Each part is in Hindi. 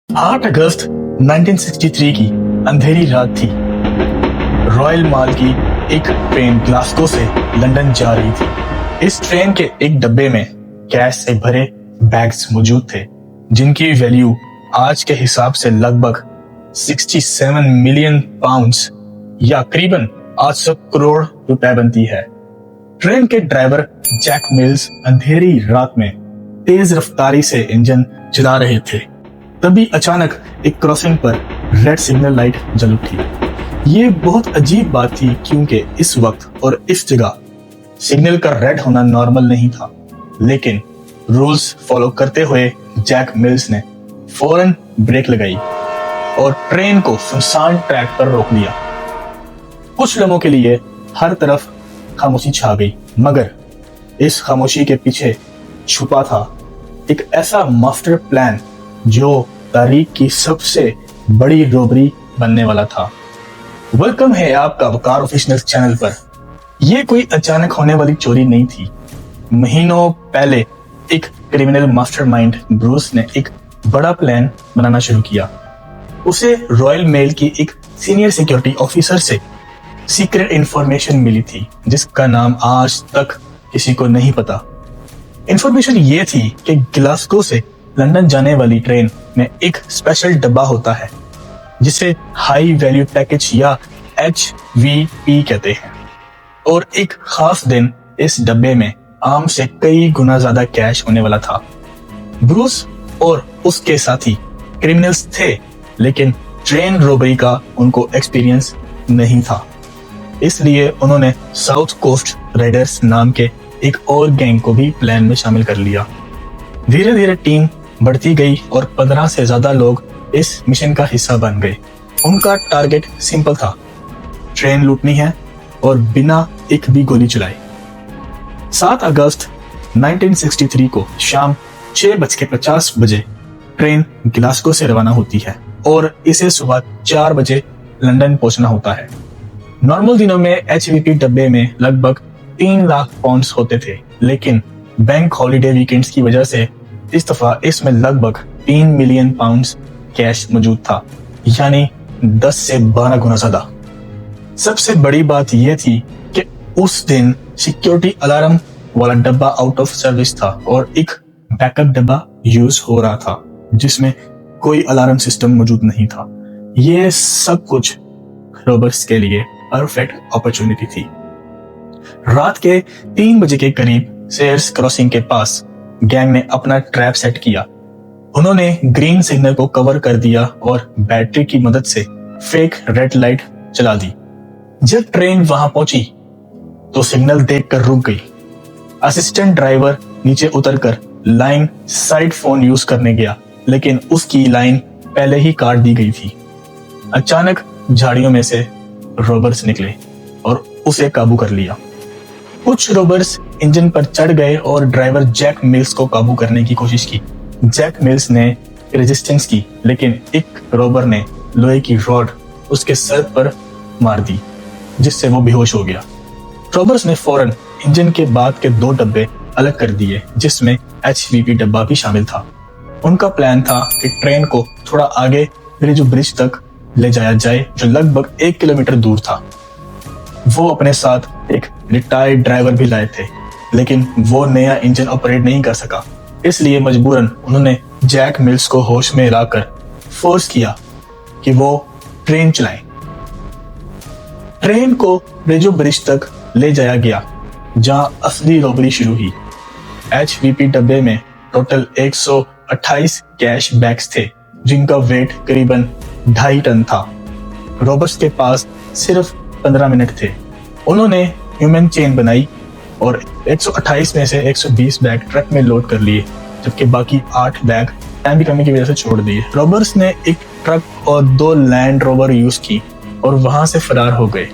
8 अगस्त 1963 की अंधेरी रात थी। रॉयल माल की एक ट्रेन ग्लासगो से लंदन जा रही थी। इस ट्रेन के एक डब्बे में कैश से भरे बैग्स मौजूद थे, जिनकी वैल्यू आज के हिसाब से लगभग 67 मिलियन पाउंड्स या करीबन 800 करोड़ रुपए बनती है। ट्रेन के ड्राइवर जैक मिल्स अंधेरी रात में तेज रफ्तारी से इंजन चला रहे थे। तभी अचानक एक क्रॉसिंग पर रेड सिग्नल लाइट जल उठी। ये बहुत अजीब बात थी, क्योंकि इस वक्त और इस जगह सिग्नल का रेड होना नॉर्मल नहीं था। लेकिन रूल्स फॉलो करते हुए जैक मिल्स ने फौरन ब्रेक लगाई और ट्रेन को सुनसान ट्रैक पर रोक दिया। कुछ लम्हों के लिए हर तरफ खामोशी छा गई, मगर इस खामोशी के पीछे छुपा था एक ऐसा मास्टर प्लान जो तारीख की सबसे बड़ी रोबरी बनने वाला था। वेलकम है आपका वकार ऑफिशियल चैनल पर। यह कोई अचानक होने वाली चोरी नहीं थी। महीनों पहले एक क्रिमिनल मास्टरमाइंड ब्रूस ने एक बड़ा प्लान बनाना शुरू किया। उसे रॉयल मेल की एक सीनियर सिक्योरिटी ऑफिसर से सीक्रेट इंफॉर्मेशन मिली थी, जिसका नाम आज तक किसी को नहीं पता। इंफॉर्मेशन ये थी कि ग्लासगो से लंदन जाने वाली ट्रेन में एक स्पेशल डब्बा होता है, जिसे हाई वैल्यू पैकेज या HVP कहते हैं, और एक खास दिन इस डब्बे में आम से कई गुना ज्यादा कैश होने वाला था। ब्रूस और उसके साथी क्रिमिनल्स थे, लेकिन ट्रेन रोबरी का उनको एक्सपीरियंस नहीं था। इसलिए उन्होंने साउथ कोस्ट राइडर्स नाम के एक और गैंग को भी प्लान में शामिल कर लिया। धीरे धीरे टीम बढ़ती गई और 15 से ज्यादा लोग इस मिशन का हिस्सा बन गए। उनका टारगेट सिंपल था, ट्रेन लूटनी है और बिना एक भी गोली चलाए। 7 अगस्त 1963 को शाम 6:50 बजे ट्रेन ग्लासगो से रवाना होती है और इसे सुबह 4 बजे लंदन पहुंचना होता है। नॉर्मल दिनों में HVP डब्बे में लगभग 3 लाख पाउंड्स होते थे, लेकिन बैंक हॉलिडे वीकेंड्स की वजह से इस दफा इसमें लगभग 3 मिलियन पाउंड्स कैश मौजूद था, यानी 10 से 12 गुना ज्यादा। सबसे बड़ी बात यह थी कि उस दिन सिक्योरिटी अलार्म वाला डब्बा आउट ऑफ सर्विस था और एक बैकअप डब्बा यूज हो रहा था, जिसमें कोई अलार्म सिस्टम मौजूद नहीं था। यह सब कुछ रॉबर्स के लिए परफेक्ट अपॉर्चुनिटी थी। रात के 3 बजे के करीब सेयर्स क्रॉसिंग के पास गैंग ने अपना ट्रैप सेट किया। उन्होंने ग्रीन सिग्नल को कवर कर दिया और बैटरी की मदद से फेक रेड लाइट चला दी। जब ट्रेन वहां पहुंची तो सिग्नल देखकर रुक गई। असिस्टेंट ड्राइवर नीचे उतरकर लाइन साइड फोन यूज करने गया, लेकिन उसकी लाइन पहले ही काट दी गई थी। अचानक झाड़ियों में से रॉबर्स निकले और उसे काबू कर लिया। कुछ रॉबर्स इंजन पर चढ़ गए और ड्राइवर जैक मिल्स को काबू करने की कोशिश की। जैक मिल्स ने रेजिस्टेंस की, लेकिन एक रॉबर ने लोहे की रॉड उसके सर पर मार दी, जिससे वो बेहोश हो गया। रॉबर्स ने फौरन इंजन के बाद के 2 डब्बे अलग कर दिए, जिसमें HVP डब्बा भी शामिल था। उनका प्लान था कि ट्रेन को थोड़ा आगे ब्रिज तक ले जाया जाए, जो लगभग 1 किलोमीटर दूर था। वो अपने साथ एक रिटायर्ड ड्राइवर भी लाए थे, लेकिन वो नया इंजन ऑपरेट नहीं कर सका। इसलिए मजबूरन उन्होंने जैक मिल्स को होश में लाकर फोर्स किया कि वो ट्रेन चलाएं। ट्रेन को रेजो ब्रिज तक ले जाया गया, जहां असली रॉबरी शुरू हुई। HVP डब्बे में टोटल 128 कैश बैग्स थे, जिनका वेट करीबन 2.5 टन था। रॉबर्स के पास सिर्फ 15 मिनट थे। उन्होंने ह्यूमन चेन बनाई और 128 में से 120 बैग ट्रक में लोड कर लिए, जबकि बाकी 8 बैग टाइम की कमी की वजह से छोड़ दिए। रॉबर्स ने एक ट्रक और 2 लैंड रोवर यूज की और वहां से फरार हो गए।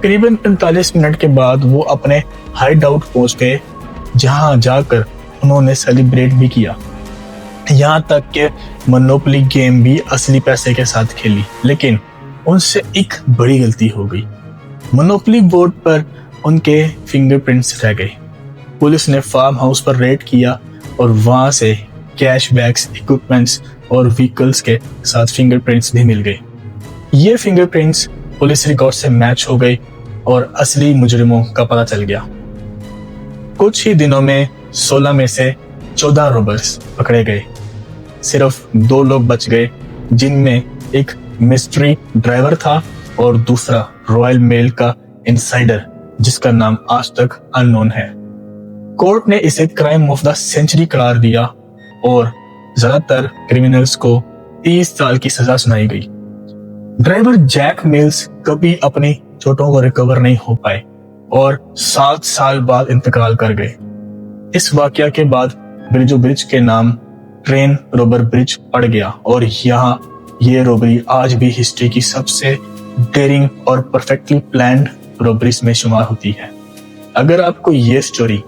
करीबन 45 मिनट के बाद वो अपने हाइड आउट पहुंच गए, जहां जाकर उन्होंने सेलिब्रेट भी किया। यहाँ तक कि मोनोपोली गेम भी असली पैसे के साथ खेली, लेकिन उनसे एक बड़ी गलती हो गई। मोनोपोली बोर्ड पर उनके फिंगरप्रिंट्स रह गए। पुलिस ने फार्म हाउस पर रेड किया और वहां से कैश बैग्स, इक्विपमेंट्स और व्हीकल्स के साथ फिंगरप्रिंट्स भी मिल गए। ये फिंगरप्रिंट्स पुलिस रिकॉर्ड से मैच हो गए और असली मुजरिमों का पता चल गया। कुछ ही दिनों में 16 में से 14 रॉबर्स पकड़े गए। सिर्फ 2 लोग बच गए, जिनमें एक मिस्ट्री ड्राइवर था और दूसरा रॉयल मेल का इनसाइडर, जिसका नाम आज तक अननोन है। कोर्ट ने इसे क्राइम ऑफ द सेंचुरी करार दिया और ज्यादातर क्रिमिनल्स को 30 साल की सजा सुनाई गई। ड्राइवर जैक मिल्स कभी अपनी चोटों को रिकवर नहीं हो पाए और 7 साल बाद इंतकाल कर गए। इस वाकया के बाद ब्रिजो ब्रिज के नाम ट्रेन रॉबर ब्रिज पड़ गया और यहाँ ये रॉबरी आज भी हिस्ट्री की सबसे डेयरिंग और परफेक्टली प्लान्ड रॉबरीज में शुमार होती है। अगर आपको ये स्टोरी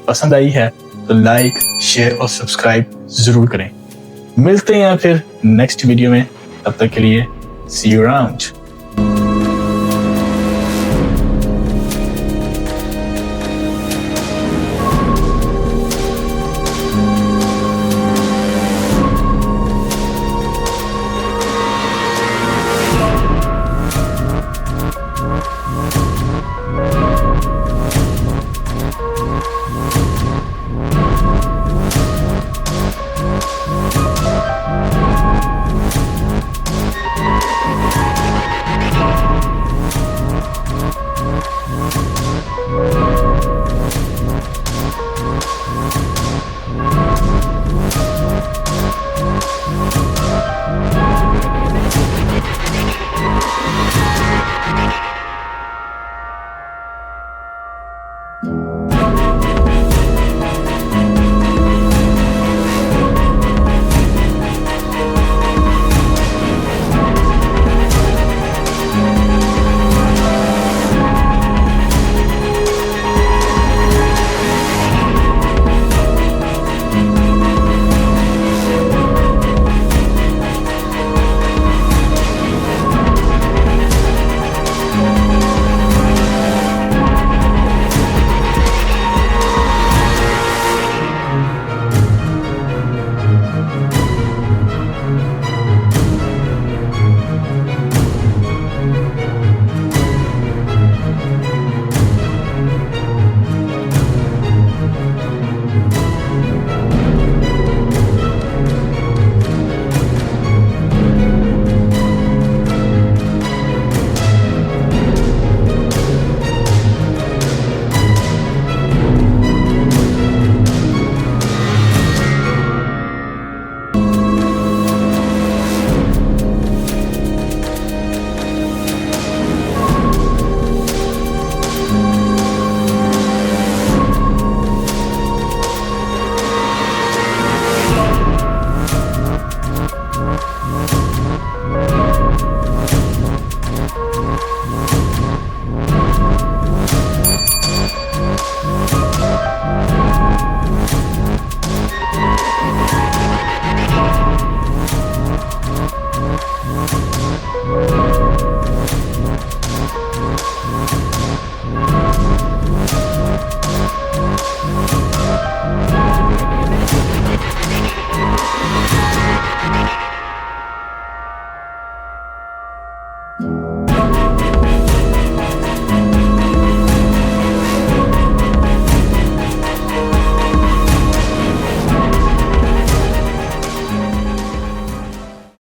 पसंद आई है तो लाइक, शेयर और सब्सक्राइब जरूर करें। मिलते हैं फिर नेक्स्ट वीडियो में, तब तक के लिए सी यू अराउंड।